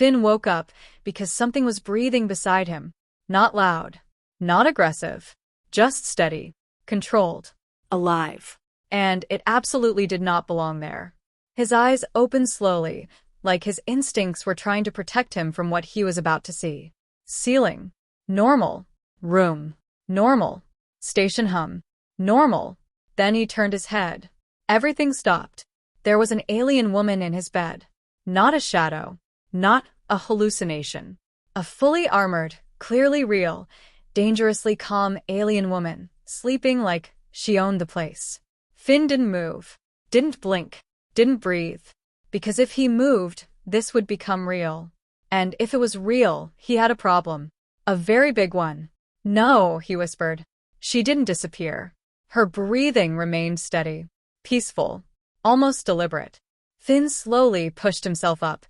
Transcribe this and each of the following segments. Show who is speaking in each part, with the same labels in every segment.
Speaker 1: Finn woke up because something was breathing beside him. Not loud, not aggressive, just steady, controlled, alive. And it absolutely did not belong there. His eyes opened slowly, like his instincts were trying to protect him from what he was about to see. Ceiling. Normal. Room. Normal. Station hum. Normal. Then he turned his head. Everything stopped. There was an alien woman in his bed. Not a shadow. Not a hallucination. A fully armored, clearly real, dangerously calm alien woman, sleeping like she owned the place. Finn didn't move, didn't blink, didn't breathe. Because if he moved, this would become real. And if it was real, he had a problem. A very big one. No, he whispered. She didn't disappear. Her breathing remained steady, peaceful, almost deliberate. Finn slowly pushed himself up,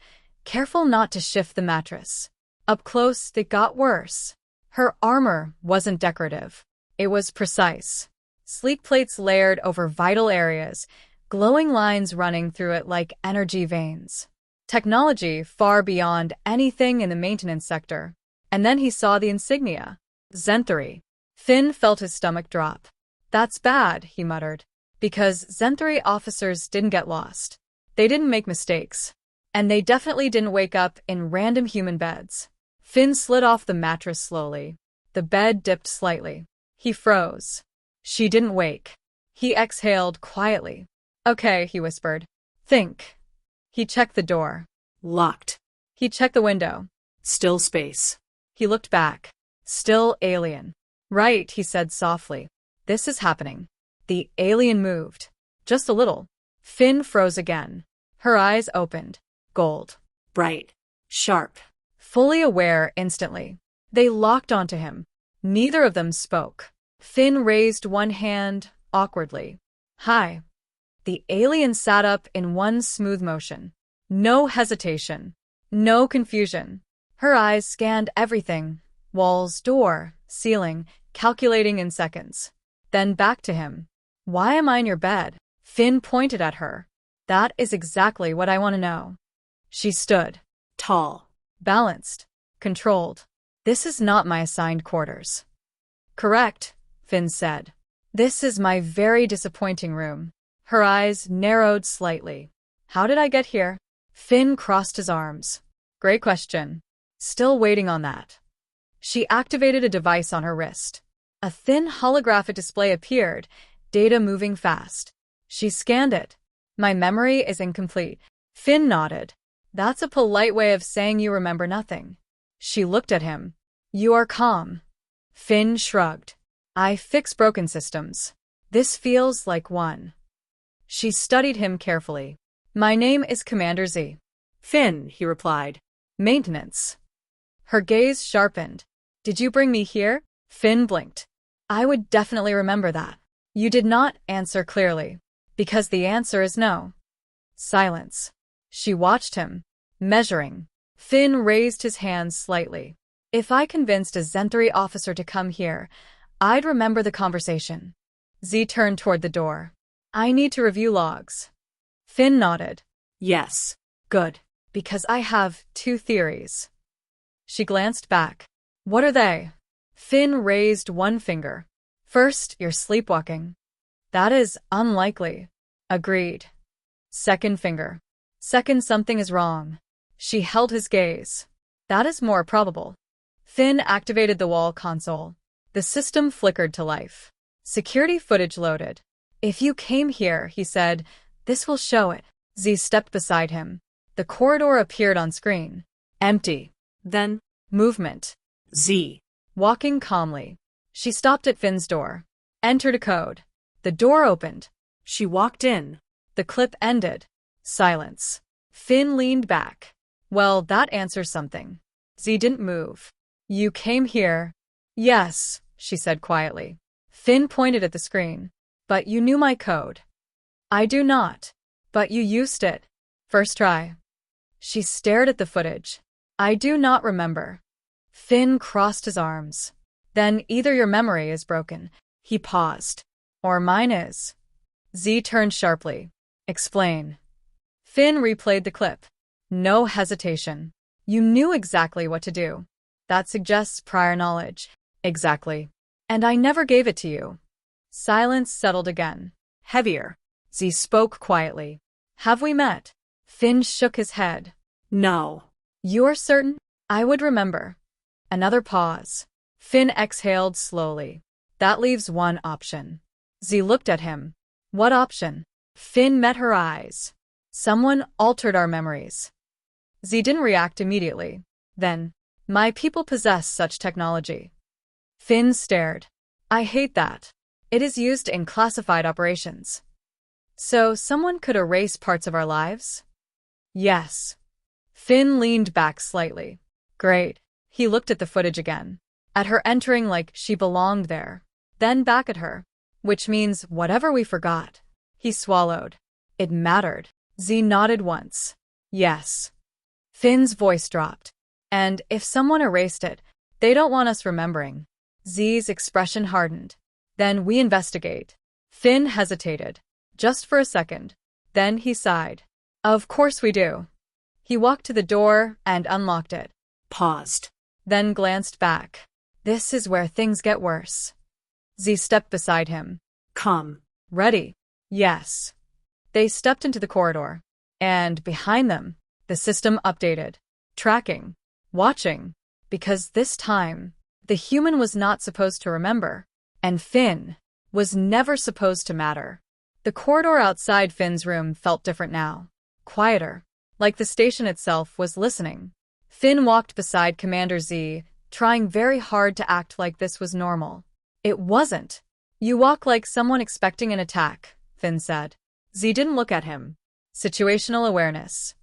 Speaker 1: careful not to shift the mattress. Up close, it got worse. Her armor wasn't decorative. It was precise. Sleek plates layered over vital areas, glowing lines running through it like energy veins. Technology far beyond anything in the maintenance sector. And then he saw the insignia. Zenthari. Finn felt his stomach drop. That's bad, he muttered. Because Zenthari officers didn't get lost. They didn't make mistakes. And they definitely didn't wake up in random human beds. Finn slid off the mattress slowly. The bed dipped slightly. He froze. She didn't wake. He exhaled quietly. Okay, he whispered. Think. He checked the door. Locked. He checked the window. Still space. He looked back. Still alien. Right, he said softly. This is happening. The alien moved. Just a little. Finn froze again. Her eyes opened. Gold. Bright. Sharp. Fully aware instantly. They locked onto him. Neither of them spoke. Finn raised one hand, awkwardly. Hi. The alien sat up in one smooth motion. No hesitation. No confusion. Her eyes scanned everything. Walls, door, ceiling, calculating in seconds. Then back to him. Why am I in your bed? Finn pointed at her. That is exactly what I want to know. She stood. Tall. Balanced. Controlled. This is not my assigned quarters. Correct, Finn said. This is my very disappointing room. Her eyes narrowed slightly. How did I get here? Finn crossed his arms. Great question. Still waiting on that. She activated a device on her wrist. A thin holographic display appeared, data moving fast. She scanned it. My memory is incomplete. Finn nodded. That's a polite way of saying you remember nothing. She looked at him. You are calm. Finn shrugged. I fix broken systems. This feels like one. She studied him carefully. My name is Commander Z. Finn, he replied. Maintenance. Her gaze sharpened. Did you bring me here? Finn blinked. I would definitely remember that. You did not answer clearly. Because the answer is no. Silence. She watched him, measuring. Finn raised his hands slightly. If I convinced a Zenthari officer to come here, I'd remember the conversation. Z turned toward the door. I need to review logs. Finn nodded. Yes. Good. Because I have 2 theories. She glanced back. What are they? Finn raised one finger. First, you're sleepwalking. That is unlikely. Agreed. Second finger. Second, something is wrong. She held his gaze. That is more probable. Finn activated the wall console. The system flickered to life. Security footage loaded. If you came here, he said, this will show it. Z stepped beside him. The corridor appeared on screen. Empty. Then, movement. Z. Walking calmly. She stopped at Finn's door. Entered a code. The door opened. She walked in. The clip ended. Silence. Finn leaned back. Well, that answers something. Z didn't move. You came here. Yes, she said quietly. Finn pointed at the screen. But you knew my code. I do not. But you used it. First try. She stared at the footage. I do not remember. Finn crossed his arms. Then either your memory is broken. He paused. Or mine is. Z turned sharply. Explain. Finn replayed the clip. No hesitation. You knew exactly what to do. That suggests prior knowledge. Exactly. And I never gave it to you. Silence settled again. Heavier. Z spoke quietly. Have we met? Finn shook his head. No. You're certain? I would remember. Another pause. Finn exhaled slowly. That leaves one option. Z looked at him. What option? Finn met her eyes. Someone altered our memories. Z didn't react immediately. Then, my people possess such technology. Finn stared. I hate that. It is used in classified operations. So someone could erase parts of our lives? Yes. Finn leaned back slightly. Great. He looked at the footage again. At her entering like she belonged there. Then back at her. Which means whatever we forgot. He swallowed. It mattered. Z nodded once. Yes. Finn's voice dropped. And if someone erased it, they don't want us remembering. Z's expression hardened. Then we investigate. Finn hesitated. Just for a second. Then he sighed. Of course we do. He walked to the door and unlocked it. Paused. Then glanced back. This is where things get worse. Z stepped beside him. Come. Ready? Yes. They stepped into the corridor. And behind them, the system updated. Tracking. Watching. Because this time, the human was not supposed to remember. And Finn was never supposed to matter. The corridor outside Finn's room felt different now. Quieter. Like the station itself was listening. Finn walked beside Commander Z, trying very hard to act like this was normal. It wasn't. You walk like someone expecting an attack, Finn said. Z didn't look at him. Situational awareness.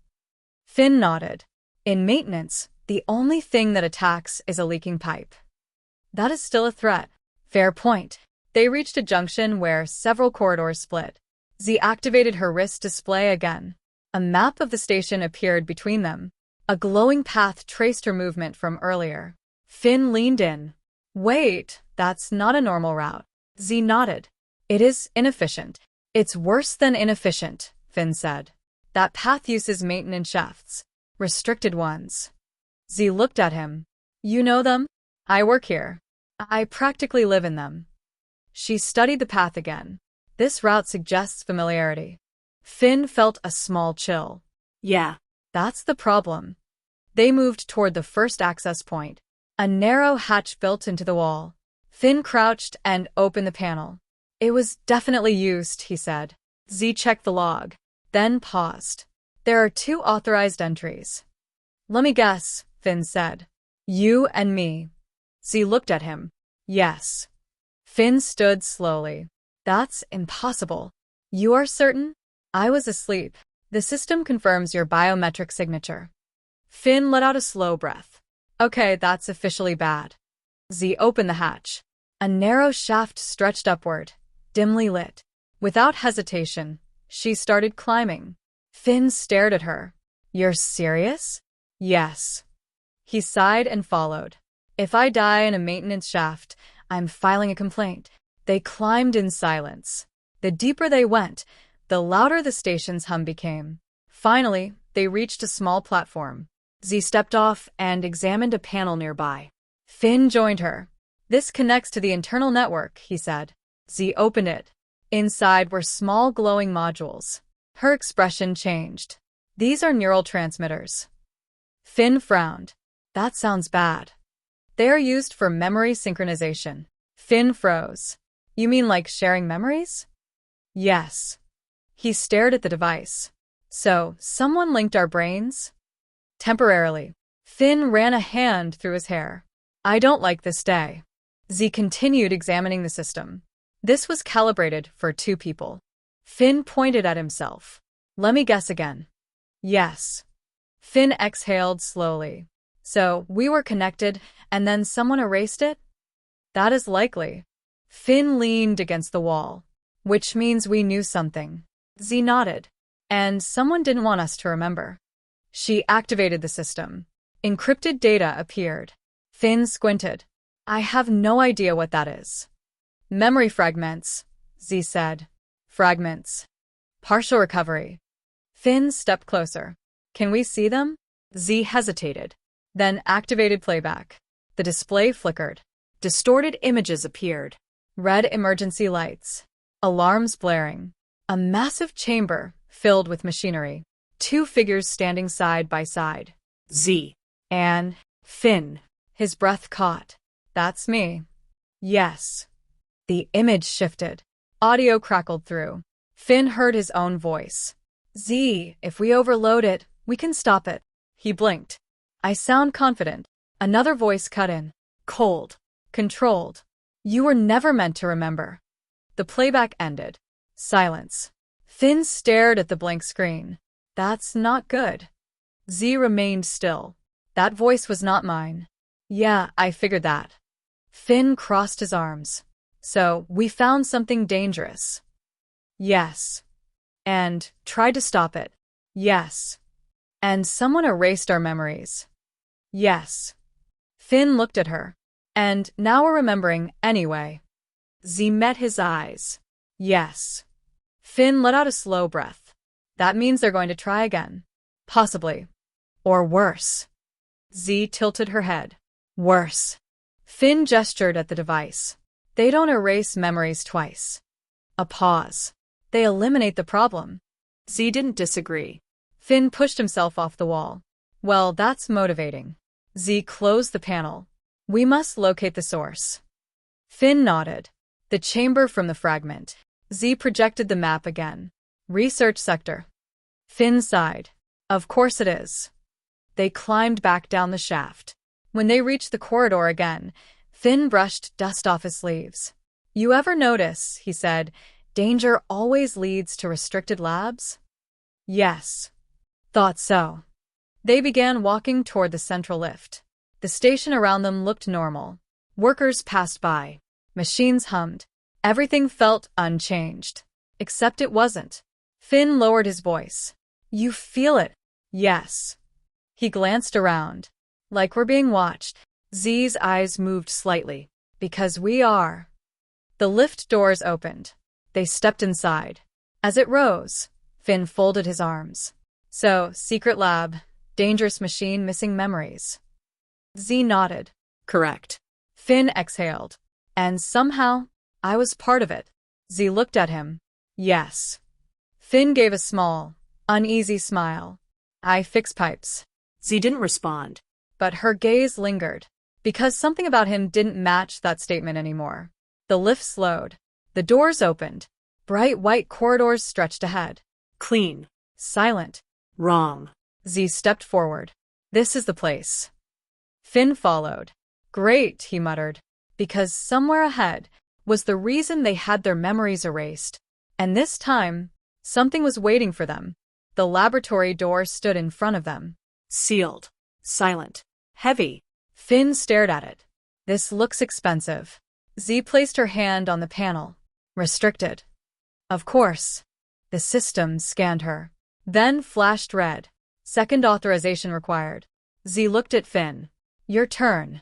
Speaker 1: Finn nodded. In maintenance, the only thing that attacks is a leaking pipe. That is still a threat. Fair point. They reached a junction where several corridors split. Z activated her wrist display again. A map of the station appeared between them. A glowing path traced her movement from earlier. Finn leaned in. Wait, that's not a normal route. Z nodded. It is inefficient. It's worse than inefficient, Finn said. That path uses maintenance shafts. Restricted ones. Z looked at him. You know them? I work here. I practically live in them. She studied the path again. This route suggests familiarity. Finn felt a small chill. Yeah, that's the problem. They moved toward the first access point. A narrow hatch built into the wall. Finn crouched and opened the panel. It was definitely used, he said. Z checked the log, then paused. There are 2 authorized entries. Let me guess, Finn said. You and me. Z looked at him. Yes. Finn stood slowly. That's impossible. You are certain? I was asleep. The system confirms your biometric signature. Finn let out a slow breath. Okay, that's officially bad. Z opened the hatch. A narrow shaft stretched upward, dimly lit. Without hesitation, she started climbing. Finn stared at her. You're serious? Yes. He sighed and followed. If I die in a maintenance shaft, I'm filing a complaint. They climbed in silence. The deeper they went, the louder the station's hum became. Finally, they reached a small platform. Z stepped off and examined a panel nearby. Finn joined her. This connects to the internal network, he said. Z opened it. Inside were small glowing modules. Her expression changed. These are neural transmitters. Finn frowned. That sounds bad. They are used for memory synchronization. Finn froze. You mean like sharing memories? Yes. He stared at the device. So, someone linked our brains? Temporarily. Finn ran a hand through his hair. I don't like this day. Z continued examining the system. This was calibrated for 2 people. Finn pointed at himself. Let me guess again. Yes. Finn exhaled slowly. So, we were connected, and then someone erased it? That is likely. Finn leaned against the wall. Which means we knew something. Z nodded. And someone didn't want us to remember. She activated the system. Encrypted data appeared. Finn squinted. I have no idea what that is. Memory fragments, Z said. Fragments. Partial recovery. Finn stepped closer. Can we see them? Z hesitated, then activated playback. The display flickered. Distorted images appeared. Red emergency lights. Alarms blaring. A massive chamber filled with machinery. Two figures standing side by side.
Speaker 2: Z.
Speaker 1: And Finn. His breath caught. That's me. Yes. The image shifted. Audio crackled through. Finn heard his own voice. Z, if we overload it, we can stop it. He blinked. I sound confident. Another voice cut in. Cold. Controlled. You were never meant to remember. The playback ended. Silence. Finn stared at the blank screen. That's not good. Z remained still. That voice was not mine. Yeah, I figured that. Finn crossed his arms. So, we found something dangerous. Yes. And tried to stop it. Yes. And someone erased our memories. Yes. Finn looked at her. And now we're remembering anyway. Z met his eyes. Yes. Finn let out a slow breath. That means they're going to try again. Possibly. Or worse. Z tilted her head. Worse. Finn gestured at the device. They don't erase memories twice. A pause. They eliminate the problem.
Speaker 2: Z didn't disagree.
Speaker 1: Finn pushed himself off the wall. Well, that's motivating. Z closed the panel. We must locate the source. Finn nodded. The chamber from the fragment. Z projected the map again. Research sector. Finn sighed. Of course it is. They climbed back down the shaft. When they reached the corridor again, Finn brushed dust off his sleeves. You ever notice, he said, danger always leads to restricted labs? Yes. Thought so. They began walking toward the central lift. The station around them looked normal. Workers passed by. Machines hummed. Everything felt unchanged. Except it wasn't. Finn lowered his voice. You feel it? Yes. He glanced around. Like we're being watched. Z's eyes moved slightly. Because we are. The lift doors opened. They stepped inside. As it rose, Finn folded his arms. So, secret lab, dangerous machine missing memories. Z nodded.
Speaker 2: Correct.
Speaker 1: Finn exhaled. And somehow, I was part of it. Z looked at him. Yes. Finn gave a small, uneasy smile. I fix pipes.
Speaker 2: Z didn't respond.
Speaker 1: But her gaze lingered. Because something about him didn't match that statement anymore. The lift slowed. The doors opened. Bright white corridors stretched ahead.
Speaker 2: Clean.
Speaker 1: Silent.
Speaker 2: Wrong.
Speaker 1: Z stepped forward. This is the place. Finn followed. Great, he muttered. Because somewhere ahead was the reason they had their memories erased. And this time, something was waiting for them. The laboratory door stood in front of them.
Speaker 2: Sealed. Silent. Heavy.
Speaker 1: Finn stared at it. This looks expensive. Z placed her hand on the panel. Restricted. Of course. The system scanned her. Then flashed red. Second authorization required. Z looked at Finn. Your turn.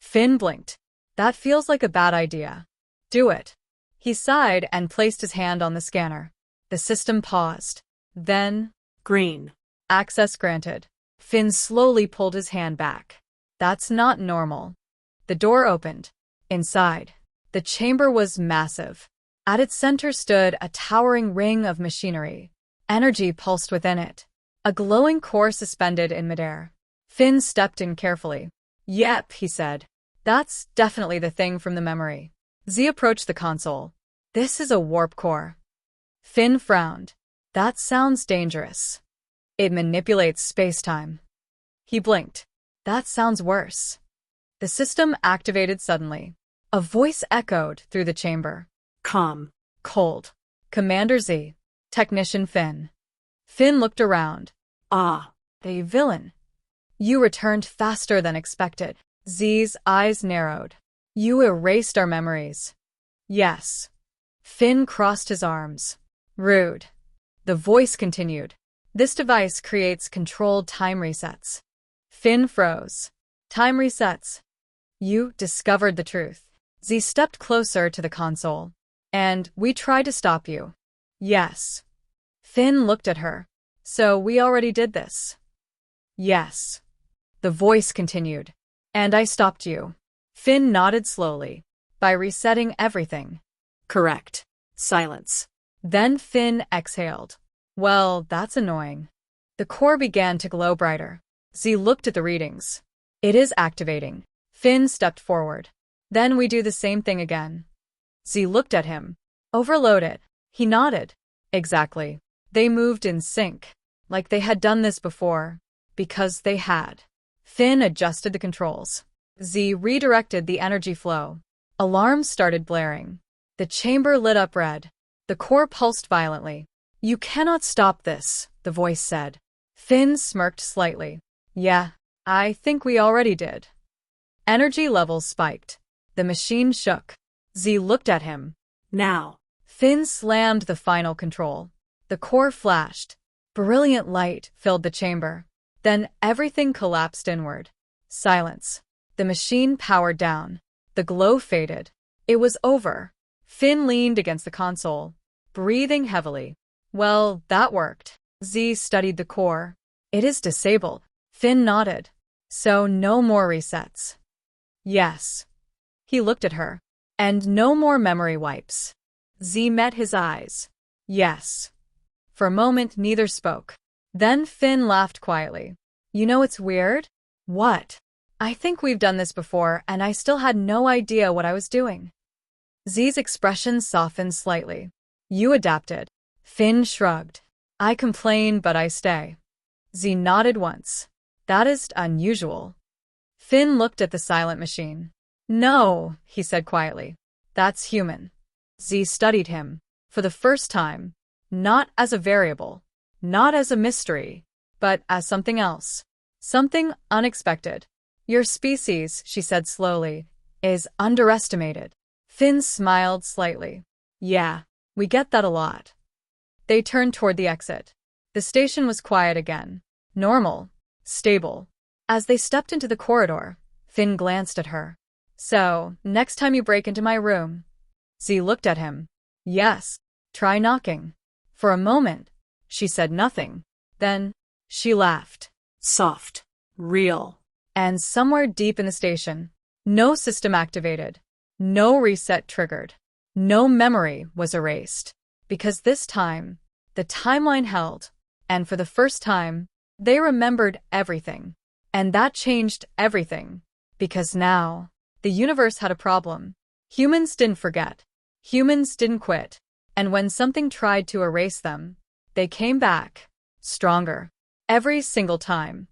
Speaker 1: Finn blinked. That feels like a bad idea. Do it. He sighed and placed his hand on the scanner. The system paused. Then,
Speaker 2: green.
Speaker 1: Access granted. Finn slowly pulled his hand back. That's not normal. The door opened. Inside, the chamber was massive. At its center stood a towering ring of machinery. Energy pulsed within it. A glowing core suspended in midair. Finn stepped in carefully. Yep, he said. That's definitely the thing from the memory. Z approached the console. This is a warp core. Finn frowned. That sounds dangerous. It manipulates space-time. He blinked. That sounds worse. The system activated suddenly. A voice echoed through the chamber.
Speaker 2: Calm.
Speaker 1: Cold. Commander Z. Technician Finn. Finn looked around.
Speaker 2: Ah.
Speaker 1: The villain. You returned faster than expected. Z's eyes narrowed. You erased our memories. Yes. Finn crossed his arms. Rude. The voice continued. This device creates controlled time resets. Finn froze. Time resets. You discovered the truth. Z stepped closer to the console. And we tried to stop you. Yes. Finn looked at her. So we already did this. Yes. The voice continued. And I stopped you. Finn nodded slowly. By resetting everything.
Speaker 2: Correct. Silence.
Speaker 1: Then Finn exhaled. Well, that's annoying. The core began to glow brighter. Z looked at the readings. It is activating. Finn stepped forward. Then we do the same thing again. Z looked at him. Overload it. He nodded. Exactly. They moved in sync. Like they had done this before. Because they had. Finn adjusted the controls. Z redirected the energy flow. Alarms started blaring. The chamber lit up red. The core pulsed violently. You cannot stop this, the voice said. Finn smirked slightly. Yeah, I think we already did. Energy levels spiked. The machine shook. Z looked at him.
Speaker 2: Now.
Speaker 1: Finn slammed the final control. The core flashed. Brilliant light filled the chamber. Then everything collapsed inward. Silence. The machine powered down. The glow faded. It was over. Finn leaned against the console, breathing heavily. Well, that worked. Z studied the core. It is disabled. Finn nodded. So no more resets. Yes. He looked at her. And no more memory wipes. Z met his eyes. Yes. For a moment, neither spoke. Then Finn laughed quietly. You know it's weird? What? I think we've done this before, and I still had no idea what I was doing. Z's expression softened slightly. You adapted. Finn shrugged. I complain, but I stay. Z nodded once. That is unusual. Finn looked at the silent machine. No, he said quietly. That's human. Z studied him. For the first time. Not as a variable. Not as a mystery. But as something else. Something unexpected. Your species, she said slowly, is underestimated. Finn smiled slightly. Yeah, we get that a lot. They turned toward the exit. The station was quiet again. Normal. Stable. As they stepped into the corridor, Finn glanced at her. So, next time you break into my room. Z looked at him. Yes. Try knocking. For a moment, she said nothing. Then, she laughed.
Speaker 2: Soft. Real.
Speaker 1: And somewhere deep in the station, no system activated. No reset triggered. No memory was erased. Because this time, the timeline held. And for the first time, they remembered everything. And that changed everything. Because now, the universe had a problem. Humans didn't forget. Humans didn't quit. And when something tried to erase them, they came back. Stronger. Every single time.